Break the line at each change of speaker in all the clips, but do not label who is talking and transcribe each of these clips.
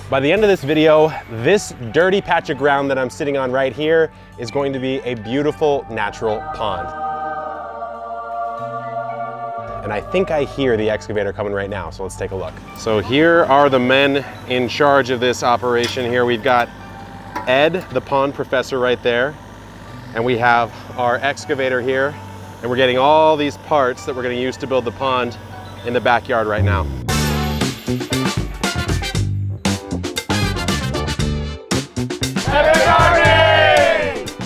By the end of this video, this dirty patch of ground that I'm sitting on right here is going to be a beautiful natural pond. And I think I hear the excavator coming right now, so let's take a look. So here are the men in charge of this operation here. We've got Ed, the pond professor right there, and we have our excavator here, and we're getting all these parts that we're going to use to build the pond in the backyard right now.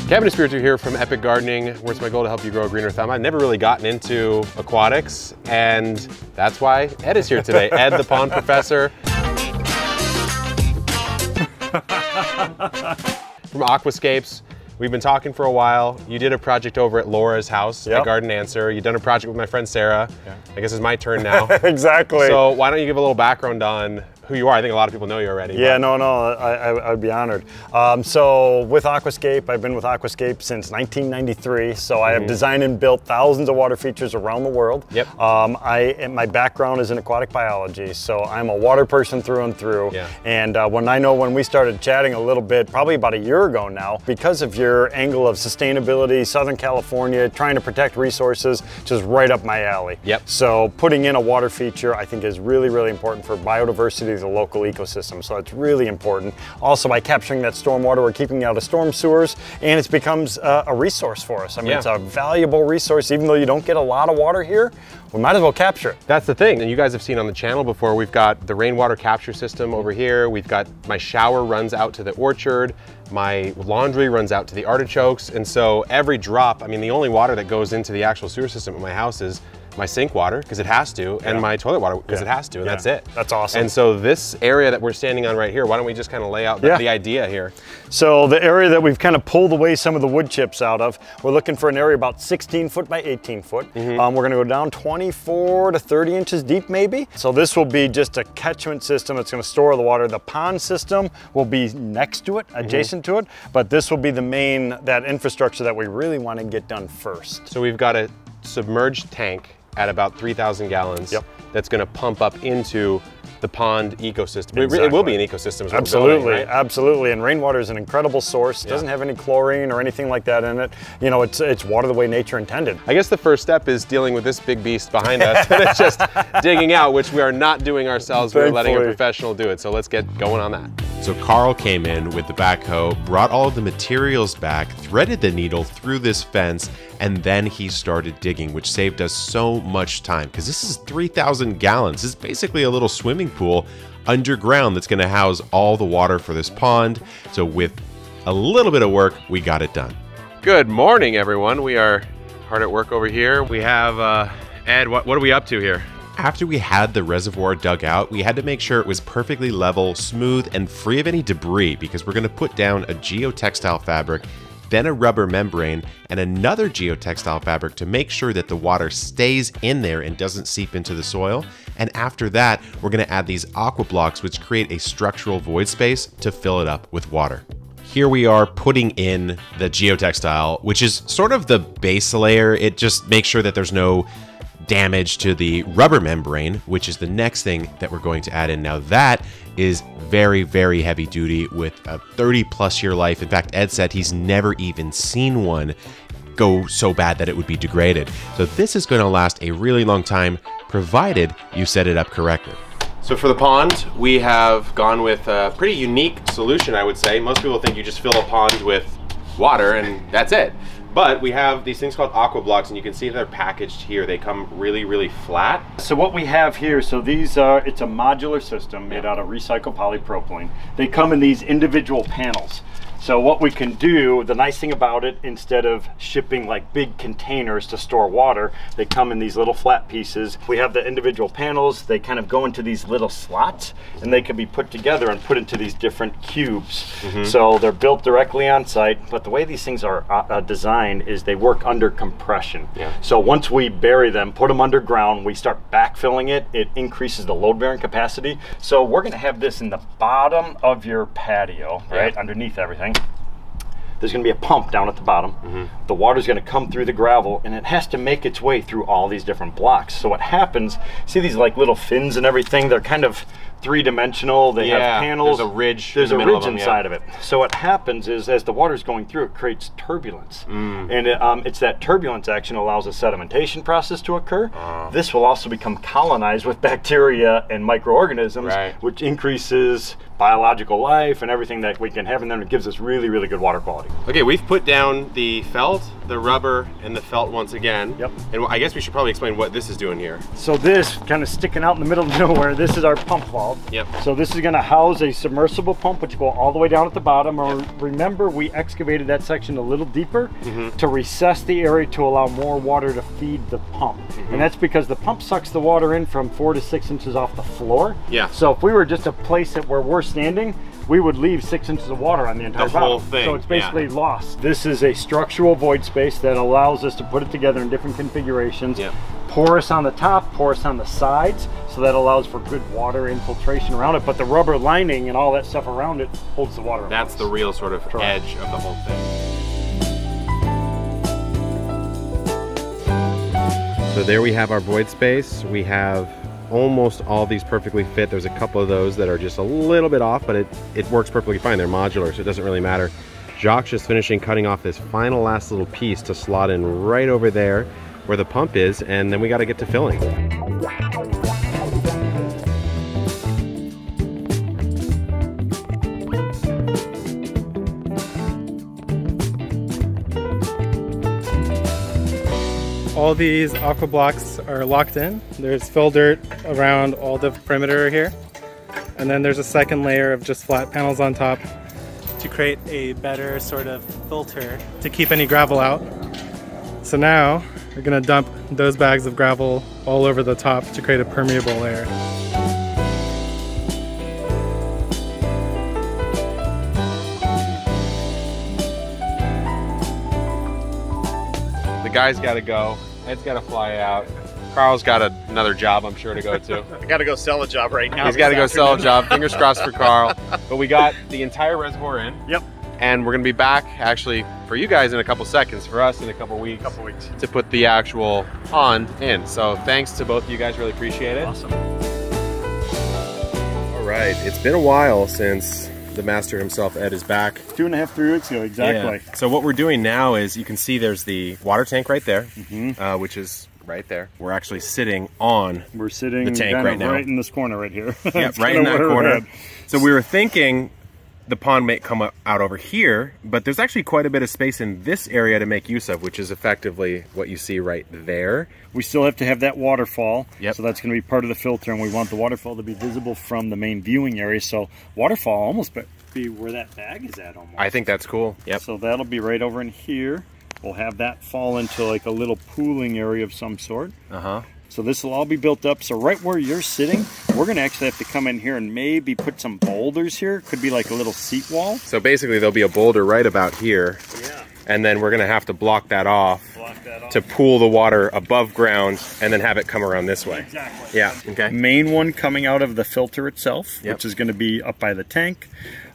Kevin Espiritu here from Epic Gardening, where it's my goal to help you grow a greener thumb. I've never really gotten into aquatics, and that's why Ed is here today. Ed, the pond professor. From Aquascapes. We've been talking for a while. You did a project over at Laura's house at Garden Answer. You've done a project with my friend Sarah. Yeah. I guess it's my turn now.
Exactly.
So why don't you give a little background on who you are? I think a lot of people know you already.
Yeah, I'd be honored. So with Aquascape, I've been with Aquascape since 1993. So I have designed and built thousands of water features around the world.
Yep.
My background is in aquatic biology, so I'm a water person through and through.
Yeah.
And when we started chatting a little bit, probably about a year ago now, because of your angle of sustainability, Southern California, trying to protect resources, just right up my alley.
Yep.
So putting in a water feature, I think is really, really important for biodiversity of the local ecosystem. So it's really important. Also, by capturing that stormwater, we're keeping it out of storm sewers, and it becomes a resource for us. I mean, it's a valuable resource. Even though you don't get a lot of water here, we might as well capture it.
That's the thing. And you guys have seen on the channel before, we've got the rainwater capture system over here. We've got my shower runs out to the orchard. My laundry runs out to the artichokes. And so every drop, I mean, the only water that goes into the actual sewer system at my house is my sink water, because it has to, and my toilet water, because it has to, and that's it.
That's awesome.
And so this area that we're standing on right here, why don't we just kind of lay out the idea here?
So the area that we've kind of pulled away some of the wood chips out of, we're looking for an area about 16 foot by 18 foot. We're gonna go down 24 to 30 inches deep maybe. So this will be just a catchment system that's gonna store the water. The pond system will be next to it, adjacent to it, but this will be the main, that infrastructure that we really want to get done first.
So we've got a submerged tank at about 3,000 gallons that's going to pump up into the pond ecosystem.
Exactly.
It will be an ecosystem as well.
Absolutely,
right?
Absolutely. And rainwater is an incredible source. It doesn't have any chlorine or anything like that in it. You know, it's water the way nature intended.
I guess the first step is dealing with this big beast behind us and it's just digging out, which we are not doing ourselves. We're letting a professional do it. So let's get going on that.
So Carl came in with the backhoe, brought all of the materials back, threaded the needle through this fence, and then he started digging, which saved us so much time because this is 3,000 gallons. This is basically a little swimming pool underground that's going to house all the water for this pond. So with a little bit of work, we got it done.
Good morning, everyone. We are hard at work over here. We have, Ed, what are we up to here?
After we had the reservoir dug out, we had to make sure it was perfectly level, smooth, and free of any debris because we're going to put down a geotextile fabric, then a rubber membrane, and another geotextile fabric to make sure that the water stays in there and doesn't seep into the soil. And after that, we're going to add these aqua blocks, which create a structural void space to fill it up with water. Here we are putting in the geotextile, which is sort of the base layer. It just makes sure that there's no damage to the rubber membrane, which is the next thing that we're going to add in. Now that is very, very heavy duty with a 30+ year life. In fact, Ed said he's never even seen one go so bad that it would be degraded. So this is going to last a really long time, provided you set it up correctly.
So for the pond, we have gone with a pretty unique solution, I would say. Most people think you just fill a pond with water and that's it. But we have these things called aqua blocks, and you can see they're packaged here. They come really, really flat.
So what we have here, so these are, it's a modular system made out of recycled polypropylene. They come in these individual panels. So what we can do, the nice thing about it, instead of shipping like big containers to store water, they come in these little flat pieces. We have the individual panels, they kind of go into these little slots, and they can be put together and put into these different cubes. So they're built directly on site, but the way these things are designed is they work under compression. So once we bury them, put them underground, we start backfilling it, it increases the load bearing capacity. So we're gonna have this in the bottom of your patio, right, underneath everything. There's going to be a pump down at the bottom. The water's going to come through the gravel, and it has to make its way through all these different blocks. So what happens, see these like little fins and everything, they're kind of three-dimensional. They have panels.
There's a ridge.
There's a ridge inside of it. So what happens is, as the water's going through, it creates turbulence, and it's that turbulence action allows a sedimentation process to occur. This will also become colonized with bacteria and microorganisms, which increases biological life and everything that we can have, and then it gives us really, really good water quality.
Okay, we've put down the felt, the rubber, and the felt once again.
Yep.
And I guess we should probably explain what this is doing here.
So this, kind of sticking out in the middle of nowhere, this is our pump valve.
Yep.
So this is going to house a submersible pump, which will go all the way down at the bottom. Remember, we excavated that section a little deeper to recess the area to allow more water to feed the pump. And that's because the pump sucks the water in from 4 to 6 inches off the floor.
Yeah.
So if we were just to place it where we're standing, we would leave 6 inches of water on the entire
whole
bottom.
thing.
So it's basically lost. This is a structural void space that allows us to put it together in different configurations.
Yep.
Porous on the top, porous on the sides, so that allows for good water infiltration around it. But the rubber lining and all that stuff around it holds the water.
That's the real sort of edge of the whole thing. So there we have our void space. We have almost all these perfectly fit. There's a couple of those that are just a little bit off, but it works perfectly fine. They're modular, so it doesn't really matter. Jacques just finishing cutting off this final last little piece to slot in right over there where the pump is, and then we got to get to filling.
All these aqua blocks are locked in. There's fill dirt around all the perimeter here. And then there's a second layer of just flat panels on top to create a better sort of filter to keep any gravel out. So now we're gonna dump those bags of gravel all over the top to create a permeable layer.
The guy's got to go. Ed's got to fly out. Carl's got another job, I'm sure, to go to.
I got to go sell a job right now.
He's got to go sell a job. Fingers crossed for Carl. But we got the entire reservoir in.
Yep.
And we're going to be back, actually, for you guys in a couple seconds. For us in a couple weeks. To put the actual pond in. So thanks to both of you guys. Really appreciate it.
Awesome.
All right. It's been a while since the master himself, Ed, is back.
2.5, 3 weeks ago, exactly.
Yeah. So what we're doing now is, you can see there's the water tank right there, which is right there. We're actually sitting on
We're sitting
the tank right now.
Right in this corner right here.
Yeah, right in that corner. So we were thinking the pond may come out over here, but there's actually quite a bit of space in this area to make use of, which is effectively what you see right there.
We still have to have that waterfall,
Yep.
so that's going to be part of the filter, and we want the waterfall to be visible from the main viewing area. So waterfall almost be where that bag is at almost.
I think that's cool. Yep.
So that'll be right over in here. We'll have that fall into like a little pooling area of some sort. So this will all be built up. So right where you're sitting, we're going to actually have to come in here and maybe put some boulders here. Could be like a little seat wall.
So basically there'll be a boulder right about here.
Yeah.
And then we're going to have to block that off to pool the water above ground and then have it come around this way.
Exactly.
Yeah. Okay.
Main one coming out of the filter itself,
Yep.
which is going to be up by the tank.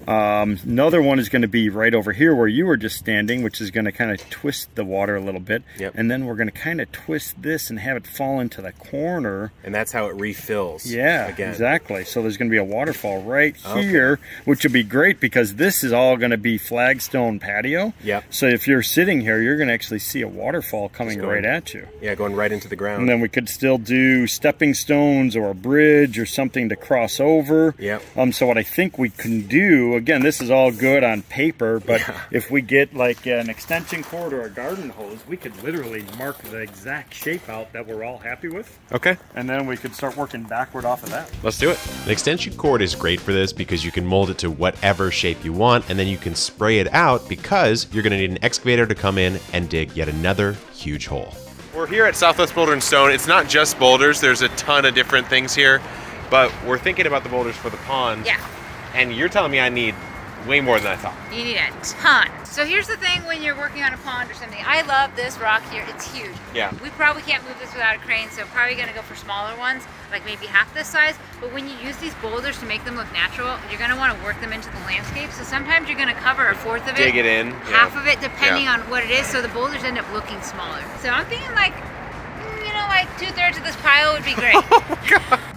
Another one is going to be right over here where you were just standing, which is going to kind of twist the water a little bit.
Yep.
And then we're going to kind of twist this and have it fall into the corner.
And that's how it refills.
Yeah,
again.
exactly. So there's going to be a waterfall right here, which will be great because this is all going to be flagstone patio.
Yep.
So if you're sitting here, you're going to actually see a waterfall coming right at you.
Yeah, going right into the ground.
And then we could still do stepping stones or a bridge or something to cross over.
Yep.
So what I think we can do, again, this is all good on paper, but if we get like an extension cord or a garden hose, we could literally mark the exact shape out that we're all happy with.
Okay.
And then we could start working backward off of that.
Let's do it.
An extension cord is great for this because you can mold it to whatever shape you want, and then you can spray it out because you're going to need an excavator to come in and dig yet another huge hole.
We're here at Southwest Boulder and Stone. It's not just boulders. There's a ton of different things here, but we're thinking about the boulders for the pond.
Yeah.
And you're telling me I need way more than I thought.
You need a ton. So here's the thing when you're working on a pond or something. I love this rock here. It's huge.
Yeah.
We probably can't move this without a crane, so probably gonna go for smaller ones, like maybe half this size. But when you use these boulders to make them look natural, you're gonna want to work them into the landscape. So sometimes you're gonna cover a fourth of it.
Dig it in.
Half of it, depending on what it is. So the boulders end up looking smaller. So I'm thinking like, you know, like 2/3 of this pile would be great.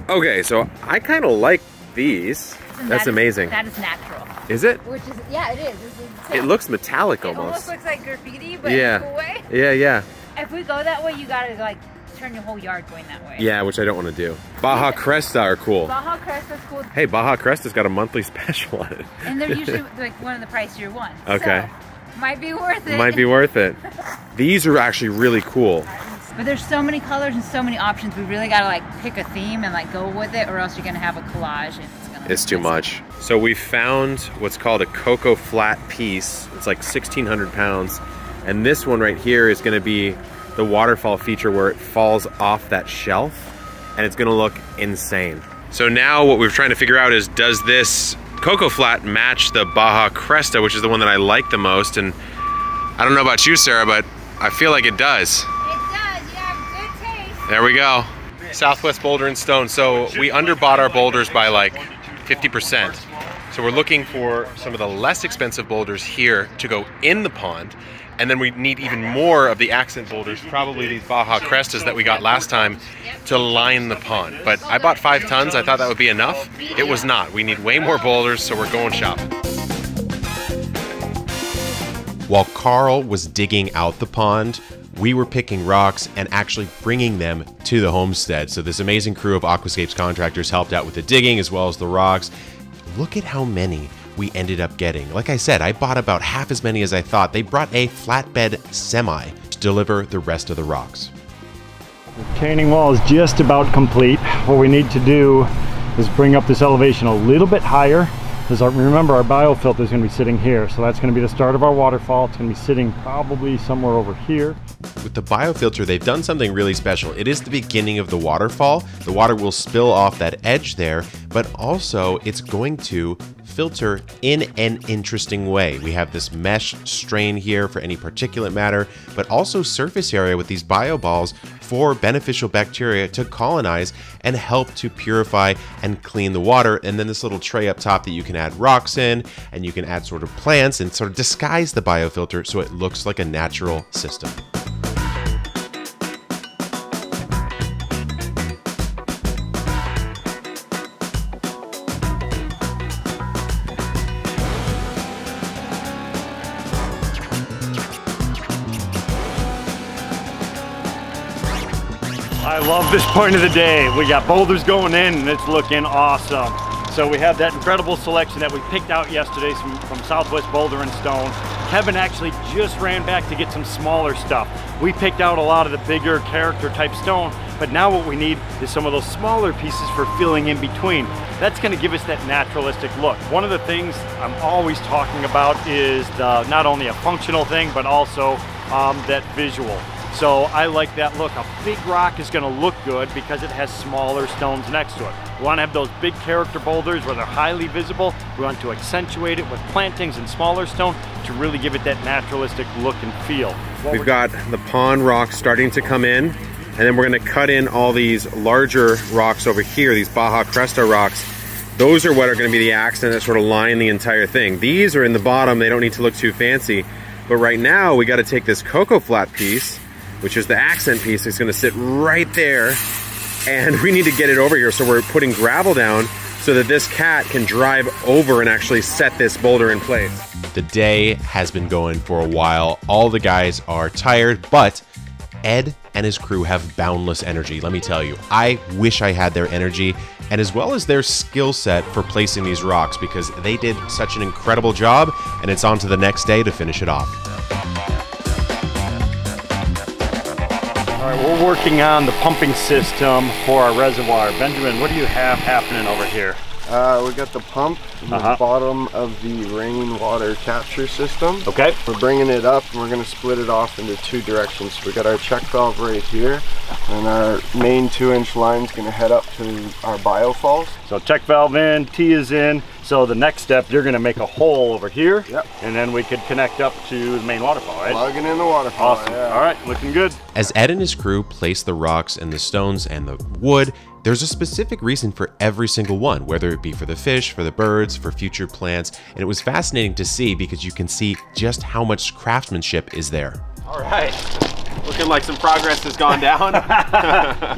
Okay, so I kind of like these.
And
That's amazing.
That is natural.
Is it?
Which is, yeah, it is.
It looks metallic
It
almost.
almost looks like graffiti, but
Yeah.
in a cool way.
Yeah, yeah.
If we go that way, you gotta like turn your whole yard going that way.
Yeah, which I don't want to do. Baja Cresta are cool.
Baja Cresta's cool.
Hey, Baja Cresta's got a monthly special on it.
And they're usually like one of the pricier ones.
Okay.
So, might be worth it.
Might be worth it. These are actually really cool.
But there's so many colors and so many options. We really gotta like pick a theme and like go with it, or else you're gonna have a collage and it's gonna.
It's too much. So we found what's called a Cocoa Flat piece. It's like 1,600 pounds. And this one right here is gonna be the waterfall feature where it falls off that shelf, and it's gonna look insane. So now what we're trying to figure out is, does this Cocoa Flat match the Baja Cresta, which is the one that I like the most? And I don't know about you, Sarah, but I feel like it does.
It does. You have good taste.
There we go. Southwest Boulder and Stone. So we underbought our boulders by like 50%. So we're looking for some of the less expensive boulders here to go in the pond. And then we need even more of the accent boulders, probably these Baja Crestas that we got last time, to line the pond. But I bought 5 tons. I thought that would be enough. It was not. We need way more boulders, so we're going shopping.
While Carl was digging out the pond, we were picking rocks and actually bringing them to the homestead. So this amazing crew of Aquascapes contractors helped out with the digging as well as the rocks. Look at how many we ended up getting. Like I said, I bought about half as many as I thought. They brought a flatbed semi to deliver the rest of the rocks.
The retaining wall is just about complete. What we need to do is bring up this elevation a little bit higher. Because remember, our biofilter is going to be sitting here. So that's going to be the start of our waterfall. It's going to be sitting probably somewhere over here.
With the biofilter, they've done something really special. It is the beginning of the waterfall. The water will spill off that edge there, but also it's going to filter in an interesting way. We have this mesh strain here for any particulate matter, but also surface area with these bioballs for beneficial bacteria to colonize and help to purify and clean the water. And then this little tray up top that you can add rocks in, and you can add sort of plants and sort of disguise the biofilter so it looks like a natural system.
I love this point of the day. We got boulders going in and it's looking awesome. So we have that incredible selection that we picked out yesterday from Southwest Boulder and Stone. Kevin actually just ran back to get some smaller stuff. We picked out a lot of the bigger character type stone, but now what we need is some of those smaller pieces for filling in between. That's gonna give us that naturalistic look. One of the things I'm always talking about is not only a functional thing, but also that visual. So I like that look. A big rock is gonna look good because it has smaller stones next to it. We wanna have those big character boulders where they're highly visible. We want to accentuate it with plantings and smaller stone to really give it that naturalistic look and feel.
We've got the pond rocks starting to come in, and then we're gonna cut in all these larger rocks over here, these Baja Cresta rocks. Those are what are gonna be the accent that sort of line the entire thing. These are in the bottom, they don't need to look too fancy. But right now, we gotta take this Cocoa Flat piece, which is the accent piece. It's gonna sit right there, and we need to get it over here. So we're putting gravel down so that this cat can drive over and actually set this boulder in place.
The day has been going for a while. All the guys are tired, but Ed and his crew have boundless energy. Let me tell you, I wish I had their energy and as well as their skill set for placing these rocks, because they did such an incredible job, and it's on to the next day to finish it off.
All right, we're working on the pumping system for our reservoir. Benjamin, what do you have happening over here?
We got the pump in the bottom of the rainwater capture system.
Okay.
We're bringing it up and we're going to split it off into 2 directions. We got our check valve right here, and our main 2-inch line is going to head up to our biofalls.
So check valve in, T is in. So the next step, you're going to make a hole over here.
Yep.
And then we could connect up to the main waterfall, right?
Plugging in the waterfall.
Awesome.
Yeah.
All right, looking good.
As Ed and his crew place the rocks and the stones and the wood, there's a specific reason for every single one, whether it be for the fish, for the birds, for future plants. And it was fascinating to see because you can see just how much craftsmanship is there.
All right, looking like some progress has gone down.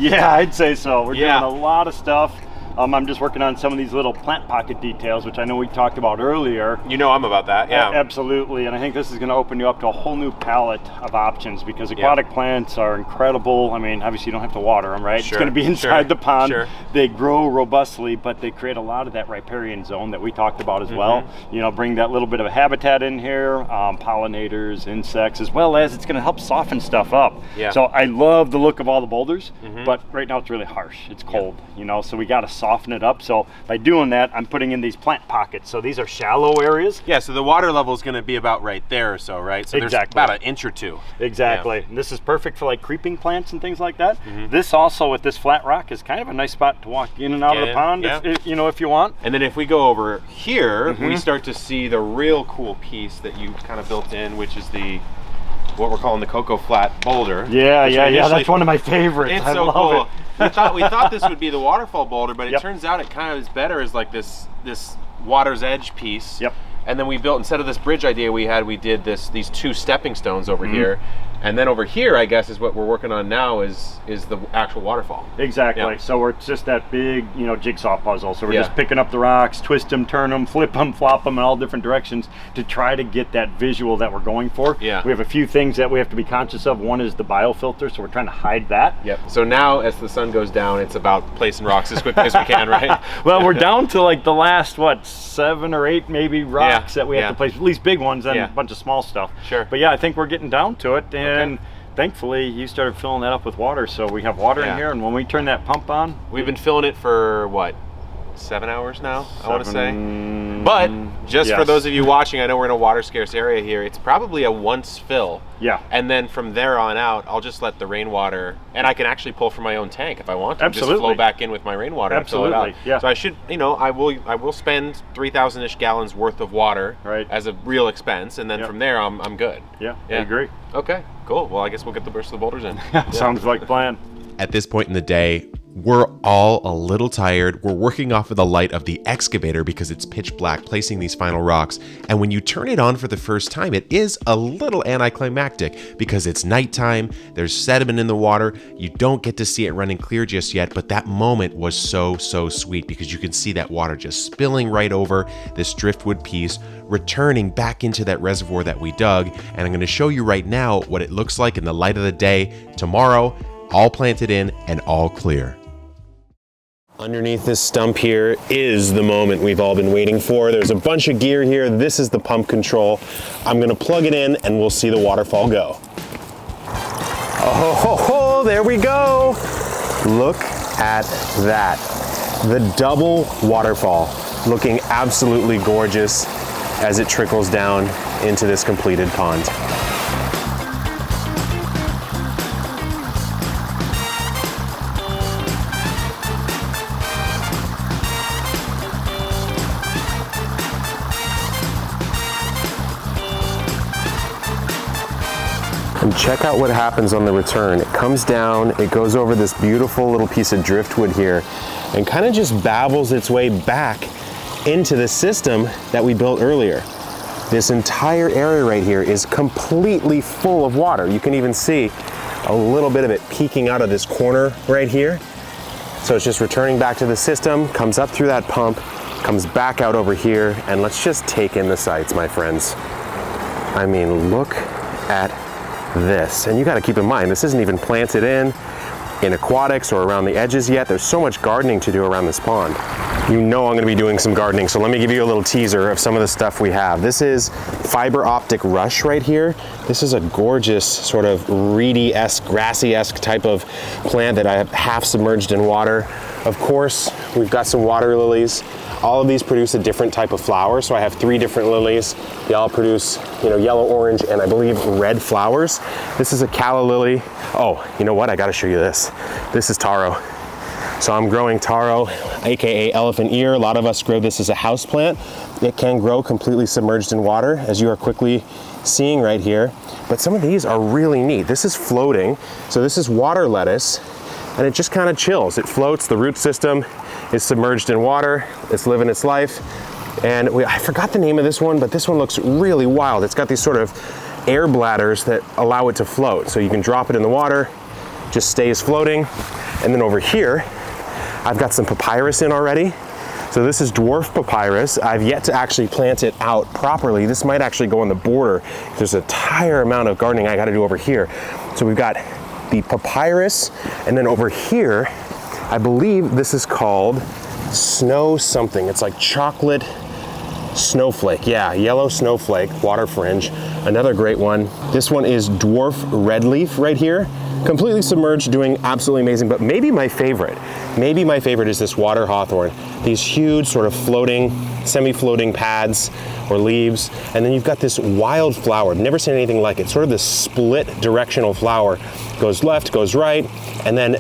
Yeah, I'd say so. We're doing a lot of stuff. I'm just working on some of these little plant pocket details, which I know we talked about earlier.
You know I'm about that, yeah.
Absolutely, and I think this is going to open you up to a whole new palette of options, because aquatic plants are incredible. I mean, obviously you don't have to water them, right?
Sure.
It's going to be inside the pond.
Sure.
They grow robustly, but they create a lot of that riparian zone that we talked about as well. You know, bring that little bit of a habitat in here, pollinators, insects, as well as it's going to help soften stuff up.
Yeah.
So I love the look of all the boulders, but right now it's really harsh. It's cold, you know, so we got to soften it up. So by doing that, I'm putting in these plant pockets. So these are shallow areas.
Yeah, so the water level is going to be about right there or so, right? So there's about an inch or two.
Exactly.
Yeah.
And this is perfect for like creeping plants and things like that. This also, with this flat rock, is kind of a nice spot to walk in and out of the pond, if, you know, if you want.
And then if we go over here, we start to see the real cool piece that you kind of built in, which is the what we're calling the Cocoa Flat boulder.
Yeah, that's one of my favorites.
It's
I
so
love
cool.
it.
We thought this would be the waterfall boulder, but it turns out it kind of is better as like this water's edge piece.
Yep.
And then we built, instead of this bridge idea we had, we did these two stepping stones over here. And then over here, I guess, is what we're working on now is the actual waterfall.
Exactly.
Yeah.
So it's just that big, you know, jigsaw puzzle. So we're just picking up the rocks, twist them, turn them, flip them, flop them in all different directions to try to get that visual that we're going for.
Yeah.
We have a few things that we have to be conscious of. One is the biofilter, so we're trying to hide that.
Yep. So now, as the sun goes down, it's about placing rocks as quickly as we can, right?
Well, we're down to like the last, what, 7 or 8 maybe rocks that we have to place, at least big ones and a bunch of small stuff.
Sure.
But yeah, I think we're getting down to it, and thankfully you started filling that up with water, so we have water in here, and when we turn that pump on,
we've been filling it for what, 7 hours now, I want to say. But just for those of you watching, I know we're in a water scarce area here, it's probably a once fill.
Yeah.
And then from there on out, I'll just let the rainwater, and I can actually pull from my own tank if I want to.
Absolutely.
Just flow back in with my rainwater and fill it out.
Yeah.
So I should, you know, I will spend 3,000-ish gallons worth of water as a real expense, and then from there I'm good.
Yeah, I agree.
Okay, cool. Well, I guess we'll get the rest of the boulders in.
Sounds like a plan.
At this point in the day, we're all a little tired. We're working off of the light of the excavator because it's pitch black, placing these final rocks. And when you turn it on for the first time, it is a little anticlimactic because it's nighttime, there's sediment in the water, you don't get to see it running clear just yet, but that moment was so sweet because you can see that water just spilling right over this driftwood piece, returning back into that reservoir that we dug. And I'm gonna show you right now what it looks like in the light of the day tomorrow, all planted in and all clear.
Underneath this stump here is the moment we've all been waiting for. There's a bunch of gear here. This is the pump control. I'm gonna plug it in and we'll see the waterfall go. Oh, there we go. Look at that. The double waterfall looking absolutely gorgeous as it trickles down into this completed pond. And check out what happens on the return. It comes down, it goes over this beautiful little piece of driftwood here and kind of just babbles its way back into the system that we built earlier. This entire area right here is completely full of water. You can even see a little bit of it peeking out of this corner right here. So it's just returning back to the system, comes up through that pump, comes back out over here, and let's just take in the sights, my friends. I mean, look at this. And you got to keep in mind, this isn't even planted in aquatics or around the edges yet. There's so much gardening to do around this pond. You know I'm going to be doing some gardening, so let me give you a little teaser of some of the stuff we have. This is fiber optic rush right here. This is a gorgeous sort of reedy-esque, grassy-esque type of plant that I have half submerged in water. Of course, we've got some water lilies. All of these produce a different type of flower, so I have 3 different lilies. They all produce, you know, yellow, orange, and I believe red flowers. This is a calla lily. Oh, you know what? I gotta show you this. This is taro. So I'm growing taro, AKA elephant ear. A lot of us grow this as a house plant. It can grow completely submerged in water, as you are quickly seeing right here. But some of these are really neat. This is floating. So this is water lettuce, and it just kind of chills. It floats, the root system is submerged in water. It's living its life. And I forgot the name of this one, but this one looks really wild. It's got these sort of air bladders that allow it to float. So you can drop it in the water, just stays floating. And then over here, I've got some papyrus in already. So this is dwarf papyrus. I've yet to actually plant it out properly. This might actually go on the border. There's an entire amount of gardening I gotta do over here. So we've got the papyrus, and then over here, I believe this is called snow something. It's like chocolate snowflake. Yeah, yellow snowflake, water fringe. Another great one. This one is dwarf red leaf right here. Completely submerged, doing absolutely amazing, but maybe my favorite is this water hawthorn. These huge sort of floating, semi-floating pads or leaves, and then you've got this wild flower. Never seen anything like it. Sort of this split directional flower. Goes left, goes right, and then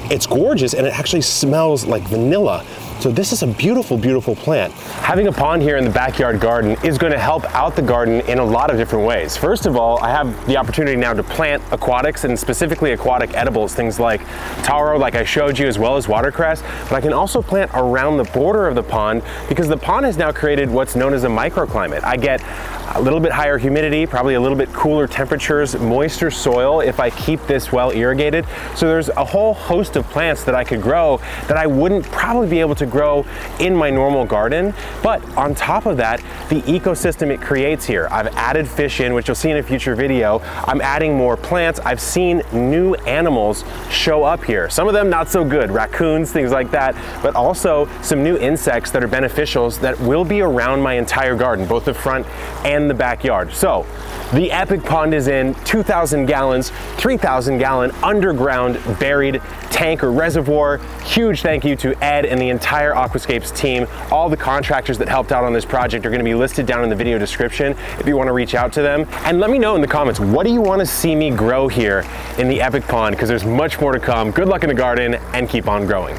it's gorgeous, and it actually smells like vanilla. So this is a beautiful, beautiful plant. Having a pond here in the backyard garden is going to help out the garden in a lot of different ways. First of all, I have the opportunity now to plant aquatics, and specifically aquatic edibles, things like taro, like I showed you, as well as watercress. But I can also plant around the border of the pond because the pond has now created what's known as a microclimate. I get a little bit higher humidity, probably a little bit cooler temperatures, moister soil if I keep this well irrigated. So there's a whole host of plants that I could grow that I wouldn't probably be able to grow in my normal garden. But on top of that, the ecosystem it creates here. I've added fish in, which you'll see in a future video. I'm adding more plants. I've seen new animals show up here. Some of them not so good, raccoons, things like that, but also some new insects that are beneficials that will be around my entire garden, both the front and the backyard. So the Epic Pond is in 2,000 gallons, 3,000 gallon underground buried tank or reservoir. Huge thank you to Ed and the entire Aquascapes team. All the contractors that helped out on this project are going to be listed down in the video description if you want to reach out to them. And let me know in the comments, what do you want to see me grow here in the Epic Pond? Because there's much more to come. Good luck in the garden and keep on growing.